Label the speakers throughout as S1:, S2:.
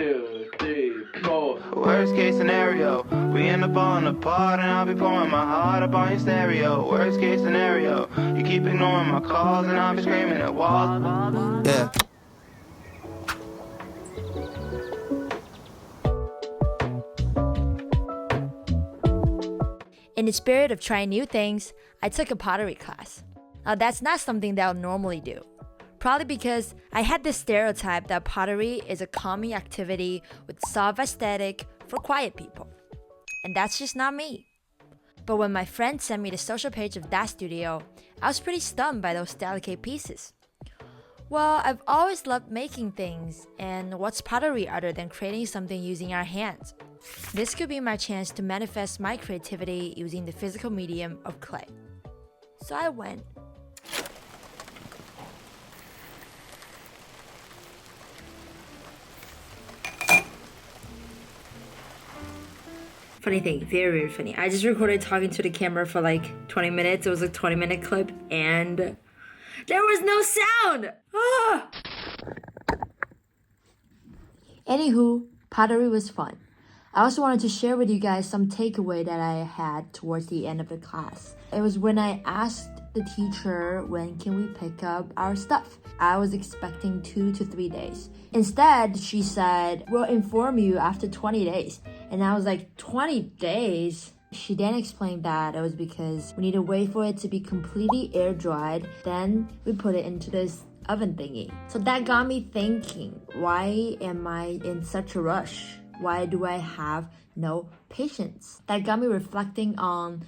S1: 2, 3, 4.
S2: Worst case scenario, we end up falling apart and I'll be pouring my heart up on your stereo. Worst case scenario, you keep ignoring my calls and I'll be screaming at walls. Yeah.
S3: In the spirit of trying new things, I took a pottery class. Now that's not something that I'll normally do. Probably because I had this stereotype that pottery is a calming activity with soft aesthetic for quiet people. And that's just not me. But when my friend sent me the social page of that studio, I was pretty stunned by those delicate pieces. Well, I've always loved making things, and what's pottery other than creating something using our hands? This could be my chance to manifest my creativity using the physical medium of clay. So I went. Funny thing, very, very funny. I just recorded talking to the camera for like 20 minutes. It was a 20-minute clip and there was no sound! Ah! Anywho, pottery was fun. I also wanted to share with you guys some takeaway that I had towards the end of the class. It was when I asked the teacher when can we pick up our stuff. I was expecting 2 to 3 days. Instead, she said, we'll inform you after 20 days. And I was like, 20 days? She then explained that it was because we need to wait for it to be completely air dried. Then we put it into this oven thingy. So that got me thinking, why am I in such a rush? Why do I have no patience? That got me reflecting on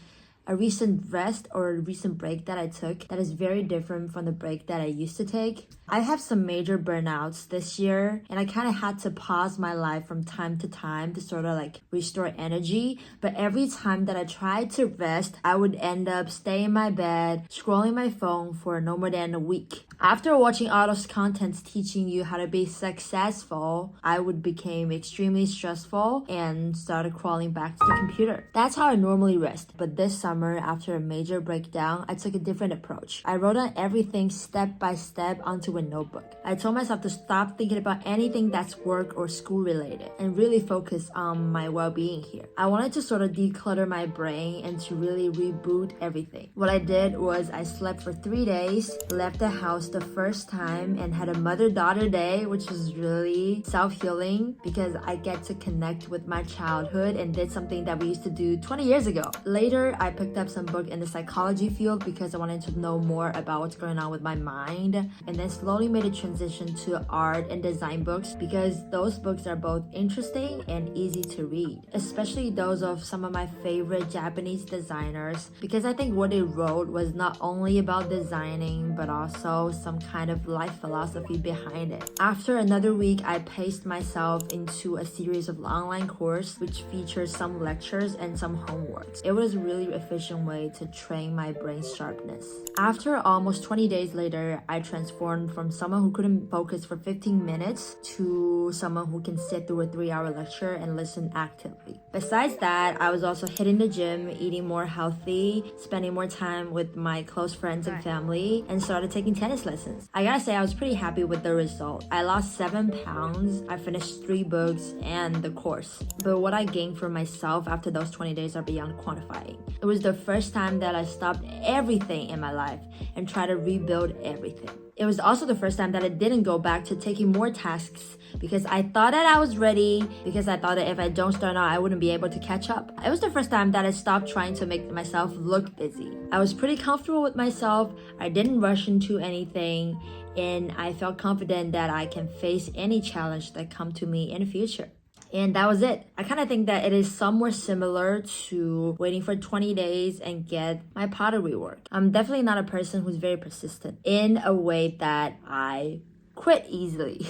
S3: a recent rest or a recent break that I took that is very different from the break that I used to take. I have some major burnouts this year and I kind of had to pause my life from time to time to sort of like restore energy. But every time that I tried to rest, I would end up staying in my bed, scrolling my phone for no more than a week. After watching all those contents teaching you how to be successful, I would become extremely stressful and started crawling back to the computer. That's how I normally rest. But this summer, after a major breakdown, I took a different approach. I wrote down everything step by step onto a notebook. I told myself to stop thinking about anything that's work or school related and really focus on my well-being here. I wanted to sort of declutter my brain and to really reboot everything. What I did was I slept for 3 days, left the house the first time and had a mother-daughter day, which was really self-healing because I get to connect with my childhood and did something that we used to do 20 years ago. Later, I picked up some book in the psychology field because I wanted to know more about what's going on with my mind, and then slowly made a transition to art and design books because those books are both interesting and easy to read, especially those of some of my favorite Japanese designers because I think what they wrote was not only about designing but also some kind of life philosophy behind it. After another week, I paced myself into a series of online course which features some lectures and some homeworks. It was a really efficient way to train my brain sharpness. After almost 20 days later, I transformed from someone who couldn't focus for 15 minutes to someone who can sit through a 3-hour lecture and listen actively. Besides that, I was also hitting the gym, eating more healthy, spending more time with my close friends and family, and started taking tennis lessons. I gotta say, I was pretty happy with the result. I lost 7 pounds, I finished 3 books and the course. But what I gained for myself after those 20 days are beyond quantifying. It was the first time that I stopped everything in my life and tried to rebuild everything. It was also the first time that I didn't go back to taking more tasks because I thought that I was ready, because I thought that if I don't start now, I wouldn't be able to catch up. It was the first time that I stopped trying to make myself look busy. I was pretty comfortable with myself, I didn't rush into anything, and I felt confident that I can face any challenge that come to me in the future. And that was it. I kind of think that it is somewhere similar to waiting for 20 days and get my pottery work. I'm definitely not a person who's very persistent in a way that I quit easily.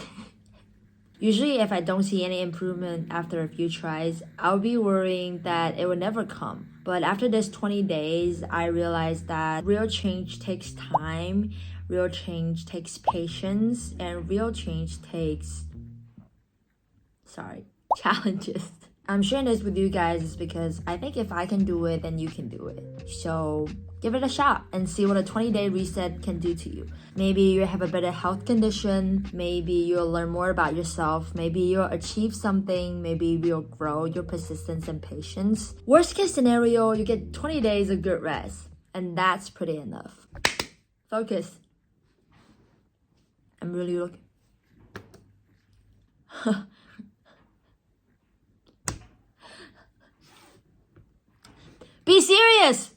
S3: Usually if I don't see any improvement after a few tries, I'll be worrying that it will never come. But after this 20 days, I realized that real change takes time, real change takes patience, and real change takes challenges. I'm sharing this with you guys is because I think if I can do it, then you can do it. So give it a shot and see what a 20-day reset can do to you. Maybe you have a better health condition. Maybe you'll learn more about yourself. Maybe you'll achieve something. Maybe you'll grow your persistence and patience. Worst case scenario, you get 20 days of good rest. And that's pretty enough. Focus. I'm really looking. Be serious!